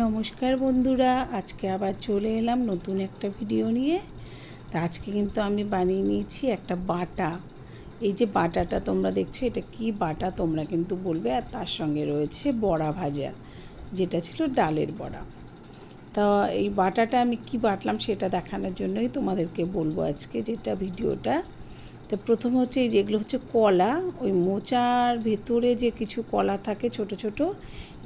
নমস্কার বন্ধুরা, আজকে আবার চলে এলাম নতুন একটা ভিডিও নিয়ে। তা আজকে কিন্তু আমি বানিয়ে নিয়েছি একটা বাটা। এই যে বাটাটা তোমরা দেখছো, এটা কি বাটা তোমরা কিন্তু বলবে। আর তার সঙ্গে রয়েছে বড়া ভাজা, যেটা ছিল ডালের বড়া। তা এই বাটাটা আমি কি বাটলাম সেটা দেখানোর জন্যই তোমাদেরকে বলবো আজকে যেটা ভিডিওটা। তো প্রথমে হচ্ছে এই যেগুলো হচ্ছে কলা, ওই মোচার ভেতরে যে কিছু কলা থাকে ছোট ছোট,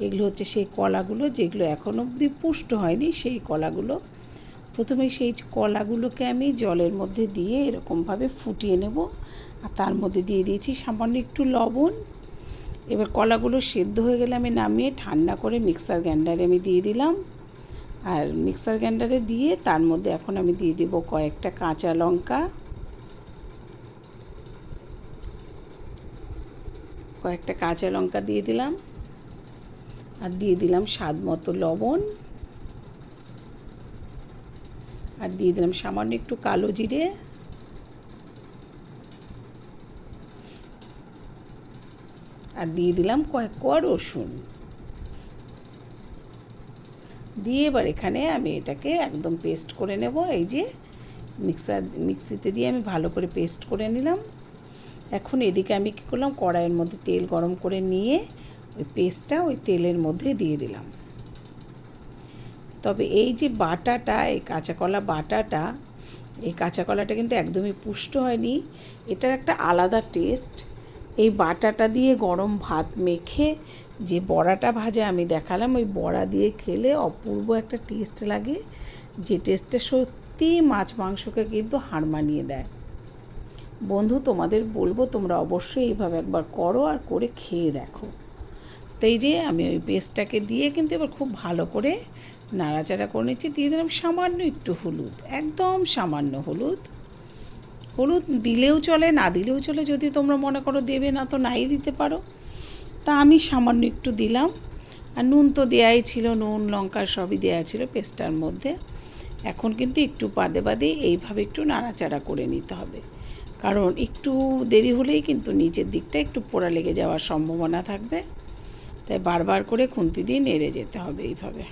এগুলো হচ্ছে সেই কলাগুলো যেগুলো এখনও অবধি পুষ্ট হয়নি, সেই কলাগুলো। প্রথমে সেই কলাগুলোকে আমি জলের মধ্যে দিয়ে এরকমভাবে ফুটিয়ে নেব। আর তার মধ্যে দিয়ে দিয়েছি সামান্য একটু লবণ। এবার কলাগুলো সেদ্ধ হয়ে গেলে আমি নামিয়ে ঠান্ডা করে মিক্সার গ্রাইন্ডারে আমি দিয়ে দিলাম। আর মিক্সার গ্রাইন্ডারে দিয়ে তার মধ্যে এখন আমি দিয়ে দেব কয়েকটা কাঁচা লঙ্কা, দিয়ে দিলাম। আর দিয়ে দিলাম স্বাদ মতো লবণ। আর দিয়ে দিলাম সামান্য একটু কালো জিরে। আর দিয়ে দিলাম কয়েক কোয়া রসুন। দিয়ে এবার এখানে আমি এটাকে একদম পেস্ট করে নেব। এই যে মিক্সিতে দিয়ে আমি ভালো করে পেস্ট করে নিলাম। এখন এদিকে আমি কী করলাম, কড়াইয়ের মধ্যে তেল গরম করে নিয়ে ওই পেস্টটা ওই তেলের মধ্যে দিয়ে দিলাম। তবে এই যে বাটাটা, এই কাঁচা কলা বাটাটা, এই কাঁচা কলাটা কিন্তু একদমই পুষ্ট হয়নি। এটার একটা আলাদা টেস্ট। এই বাটাটা দিয়ে গরম ভাত মেখে যে বড়াটা ভাজা আমি দেখালাম, ওই বড়া দিয়ে খেলে অপূর্ব একটা টেস্ট লাগে, যে টেস্টটা সত্যি মাছ মাংসকে কিন্তু হার মানিয়ে দেয়। বন্ধু, তোমাদের বলবো তোমরা অবশ্যই এইভাবে একবার করো আর করে খেয়ে দেখো। তো এই যে আমি ওই পেস্টটাকে দিয়ে কিন্তু এবার খুব ভালো করে নাড়াচাড়া করে নিচ্ছি। দিয়ে দিলাম সামান্য একটু হলুদ, একদম সামান্য হলুদ। হলুদ দিলেও চলে, না দিলেও চলে, যদি তোমরা মনে করো দেবে না তো নাই দিতে পারো। তা আমি সামান্য একটু দিলাম। আর নুন তো দেওয়াই ছিল, নুন লঙ্কা সবই দেওয়া ছিল পেস্টটার মধ্যে। এখন কিন্তু একটু বাদে বাদে এইভাবে একটু নাড়াচাড়া করে নিতে হবে, কারণ একটু দেরি হলেই কিন্তু নিচের দিকটা একটু পোড়া লেগে যাওয়ার সম্ভাবনা থাকবে। তাই বারবার করে খুন্তি দিয়ে নেড়ে যেতে হবে এইভাবে।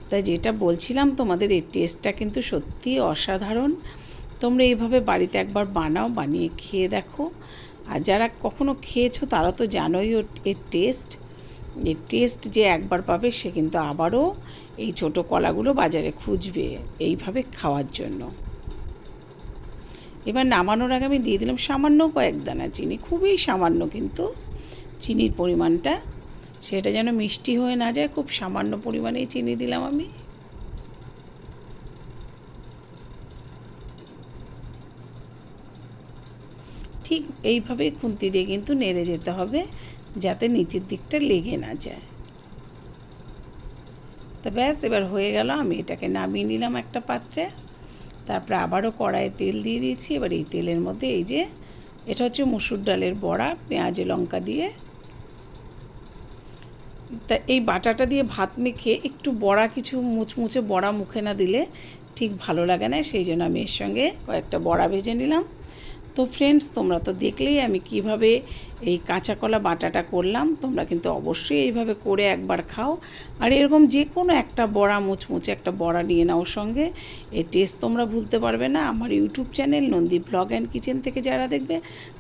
তাই যেটা বলছিলাম তোমাদের, এই টেস্টটা কিন্তু সত্যি অসাধারণ। তোমরা এইভাবে বাড়িতে একবার বানাও, বানিয়ে খেয়ে দেখো। আর যারা কখনো খেয়েছো তারা তো জানোই এর টেস্ট যে একবার পাবে সে কিন্তু আবারও এই ছোটো কলাগুলো বাজারে খুঁজবে এইভাবে খাওয়ার জন্য। এবার নামানোর আগে আমি দিয়ে দিলাম সামান্য কয়েক দানা চিনি, খুবই সামান্য কিন্তু চিনির পরিমাণটা, সেটা যেন মিষ্টি হয়ে না যায়, খুব সামান্য পরিমাণেই চিনি দিলাম আমি। ঠিক এইভাবেই খুন্তি দিয়ে কিন্তু নেড়ে যেতে হবে, যাতে নিচের দিকটা লেগে না যায়। তা ব্যাস, এবার হয়ে গেল। আমি এটাকে নামিয়ে নিলাম একটা পাত্রে। তারপরে আবারও কড়াইয়ে তেল দিয়ে দিয়েছি। এবার এই তেলের মধ্যে এই যে এটা হচ্ছে মুসুর ডালের বড়া, পেঁয়াজ লঙ্কা দিয়ে। তা এই বাটাটা দিয়ে ভাত মেখে একটু বড়া, কিছু মুচমুচে বড়া মুখে না দিলে ঠিক ভালো লাগে না, সেই জন্য আমি এর সঙ্গে কয়েকটা বড়া ভেজে নিলাম। তো ফ্রেন্ডস, তোমরা তো দেখলেই আমি কিভাবে এই কাঁচা কলা বাটাটা করলাম। তোমরা কিন্তু অবশ্যই এইভাবে করে একবার খাও। আর এরকম যে কোনো একটা বড়া, মুচমুচে একটা বড়া নিয়ে নাও সঙ্গে, এই টেস্ট তোমরা ভুলতে পারবে না। আমার YouTube channel Nandi blog and kitchen থেকে যারা দেখবে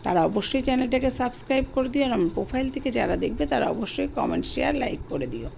তারা অবশ্যই চ্যানেলটাকে সাবস্ক্রাইব করে দিও। আর আমার প্রোফাইল থেকে যারা দেখবে তারা অবশ্যই কমেন্ট, শেয়ার, লাইক করে দিও।